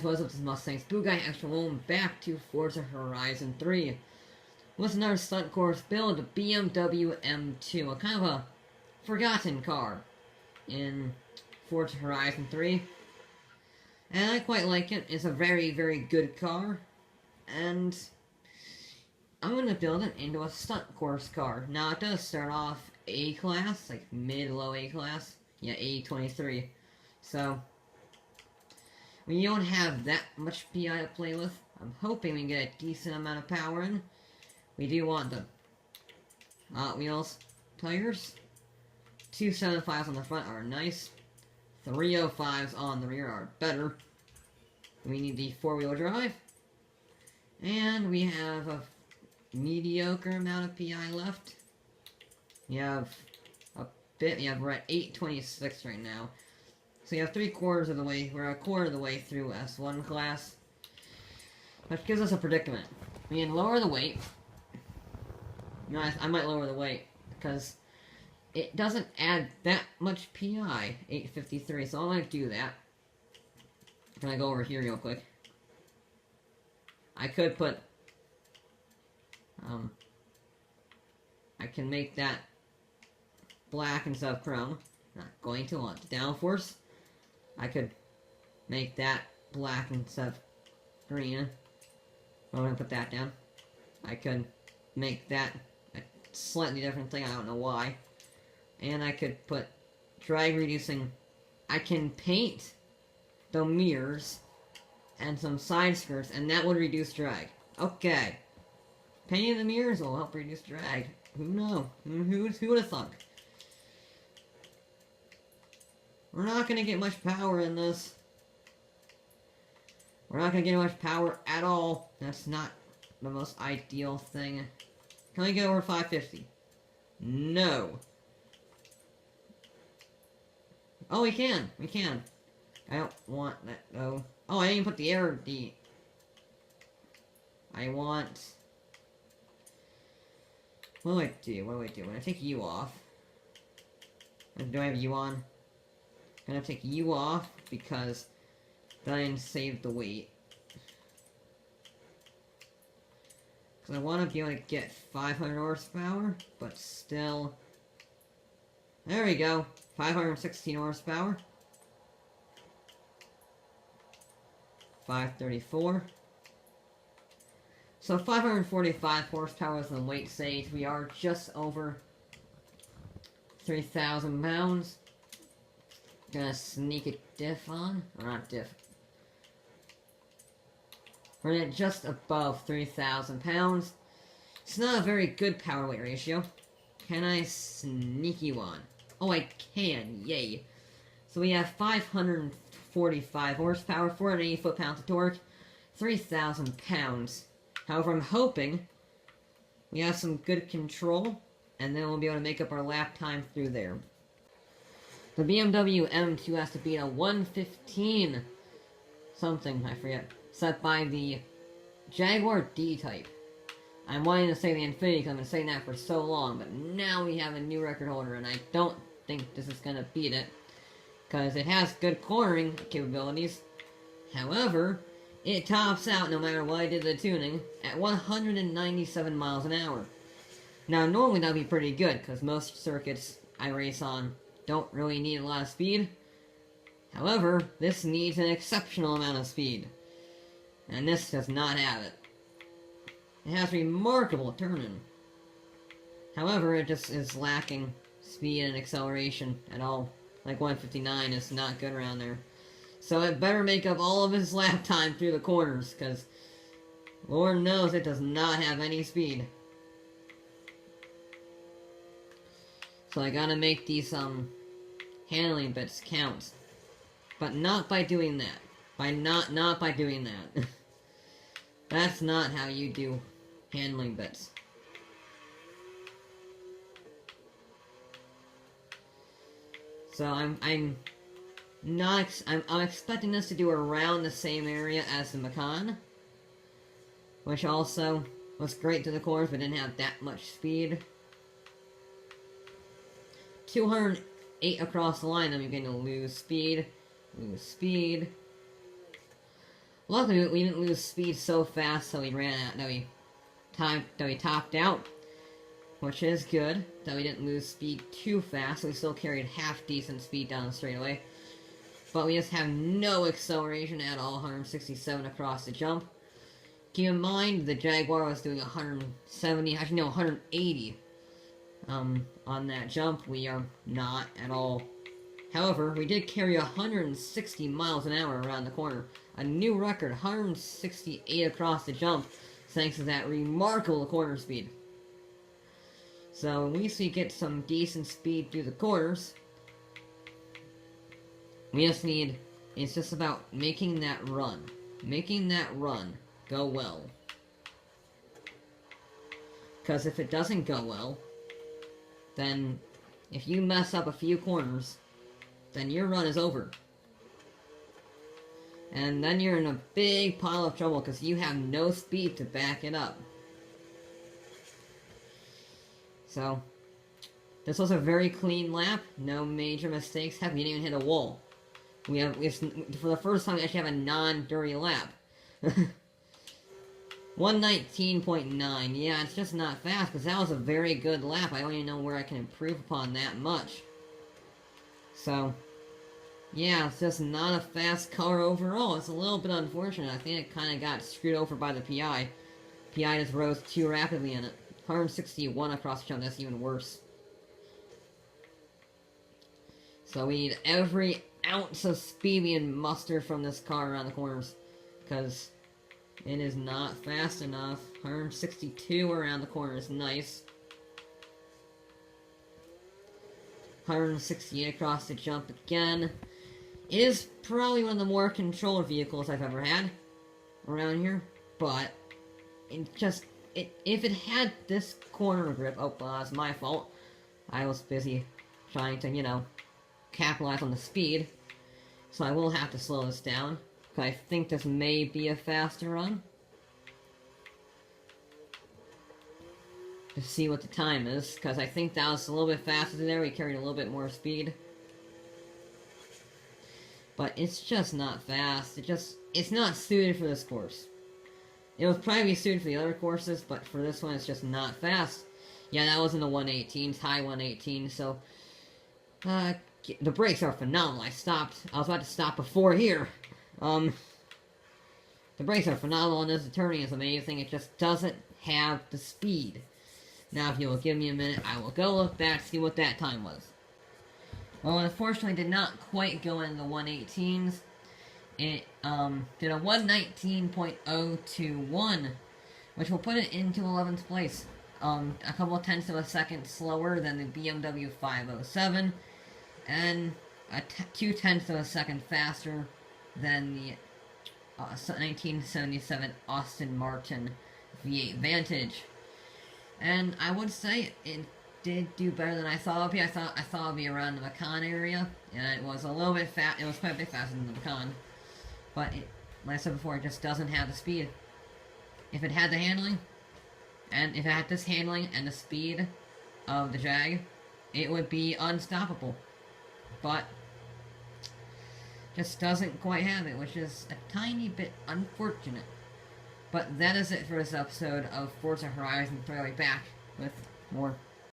what's up, this is Mustang's Boo Guy Extra. Welcome back to Forza Horizon 3. What's another stunt course build? The BMW M2, a kind of a forgotten car in Forza Horizon 3. And I quite like it. It's a very, very good car. And I'm going to build it into a stunt course car. Now, it does start off A-class, like mid-low A-class. Yeah, A23. So we don't have that much PI to play with. I'm hoping we can get a decent amount of power in. We do want the Hot Wheels tires. 275s on the front are nice. 305s on the rear are better. We need the four-wheel drive. And we have a mediocre amount of PI left. We have a bit. Yeah, we're at 826 right now. So you have 3/4 of the way, we're a quarter of the way through S1 class. Which gives us a predicament. We can lower the weight. You know, I might lower the weight, because it doesn't add that much PI, 853, so I'm going to do that. Can I go over here real quick? I could put, I can make that black instead of chrome. Not going to want downforce. I could make that black instead of green. I'm gonna put that down. I could make that a slightly different thing, I don't know why. And I could put drag reducing. I can paint the mirrors and some side skirts, and that would reduce drag. Okay. Painting the mirrors will help reduce drag. Who knows? Who would have thunk? We're not going to get much power in this. We're not going to get much power at all. That's not the most ideal thing. Can we get over 550? No. Oh, we can. We can. I don't want that, though. Oh, I didn't even put the air... I want... What do I do? What do I do? When I take you off... Do I have you on? I'm gonna take you off because then I can save the weight. Because I want to be able to get 500 horsepower, but still... There we go. 516 horsepower. 534. So 545 horsepower is the weight saved. We are just over 3,000 pounds. Gonna sneak a diff on, or not diff. We're at just above 3,000 pounds. It's not a very good power weight ratio. Can I sneak you on? Oh, I can, yay. So we have 545 horsepower, 480 foot-pounds of torque, 3,000 pounds. However, I'm hoping we have some good control, and then we'll be able to make up our lap time through there. The BMW M2 has to beat a 115 something, I forget, set by the Jaguar D-Type. I'm wanting to say the Infiniti because I've been saying that for so long, but now we have a new record holder, and I don't think this is going to beat it, because it has good cornering capabilities. However, it tops out, no matter what I did to the tuning, at 197 miles an hour. Now, normally that would be pretty good, because most circuits I race on don't really need a lot of speed. However, this needs an exceptional amount of speed. And this does not have it. It has remarkable turning. However, it just is lacking speed and acceleration at all. Like 159 is not good around there. So it better make up all of his lap time through the corners, because Lord knows it does not have any speed. So I gotta make these, handling bits count. But not by doing that. Not by doing that. That's not how you do handling bits. So I'm expecting this to do around the same area as the Macan. Which also was great to the corners, but didn't have that much speed. 208 across the line, then you're going to lose speed. Luckily, we didn't lose speed so fast, so we ran out. That we topped out, which is good. That we didn't lose speed too fast. So we still carried half decent speed down the straightaway. But we just have no acceleration at all. 167 across the jump. Keep in mind, the Jaguar was doing 170, actually no, 180 on that jump. We are not at all. However, we did carry 160 miles an hour around the corner. A new record, 168 across the jump, thanks to that remarkable corner speed. So at least we get some decent speed through the corners. We just need, it's just about making that run. Making that run go well. Because if it doesn't go well, then if you mess up a few corners, then your run is over. And then you're in a big pile of trouble because you have no speed to back it up. So, this was a very clean lap. No major mistakes. Heck, we didn't even hit a wall. We for the first time, we actually have a non-dirty lap. 119.9. Yeah, it's just not fast, because that was a very good lap. I don't even know where I can improve upon that much. So, yeah, it's just not a fast car overall. It's a little bit unfortunate. I think it kind of got screwed over by the PI. PI just rose too rapidly in it. 161 across the jump, that's even worse. So we need every ounce of speed we can muster from this car around the corners, because it is not fast enough. 162 around the corner is nice. 168 across the jump again. It is probably one of the more controlled vehicles I've ever had around here, but if it had this corner grip, it's my fault. I was busy trying to, you know, capitalize on the speed, so I will have to slow this down. I think this may be a faster run. To see what the time is, because I think that was a little bit faster than there. We carried a little bit more speed. But it's just not fast. It's not suited for this course. It was probably suited for the other courses, but for this one it's just not fast. Yeah, that was in the 118s, high 118, so the brakes are phenomenal. I was about to stop before here. The brakes are phenomenal, and this turning is amazing. It just doesn't have the speed. Now, if you will give me a minute, I will go look back, see what that time was. Well, unfortunately, did not quite go in the 118s. It did a 119.021, which will put it into 11th place. A couple tenths of a second slower than the BMW 507, and 2 tenths of a second faster than the 1977 Aston Martin V8 Vantage. And I would say it did do better than I thought it would be. I thought it would be around the Macan area, and it was a little bit fast. It was quite a bit faster than the Macan, but like I said before, it just doesn't have the speed. If it had the handling, and if it had this handling and the speed of the Jag, it would be unstoppable. But just doesn't quite have it, which is a tiny bit unfortunate. But that is it for this episode of Forza Horizon. I'll be back with more.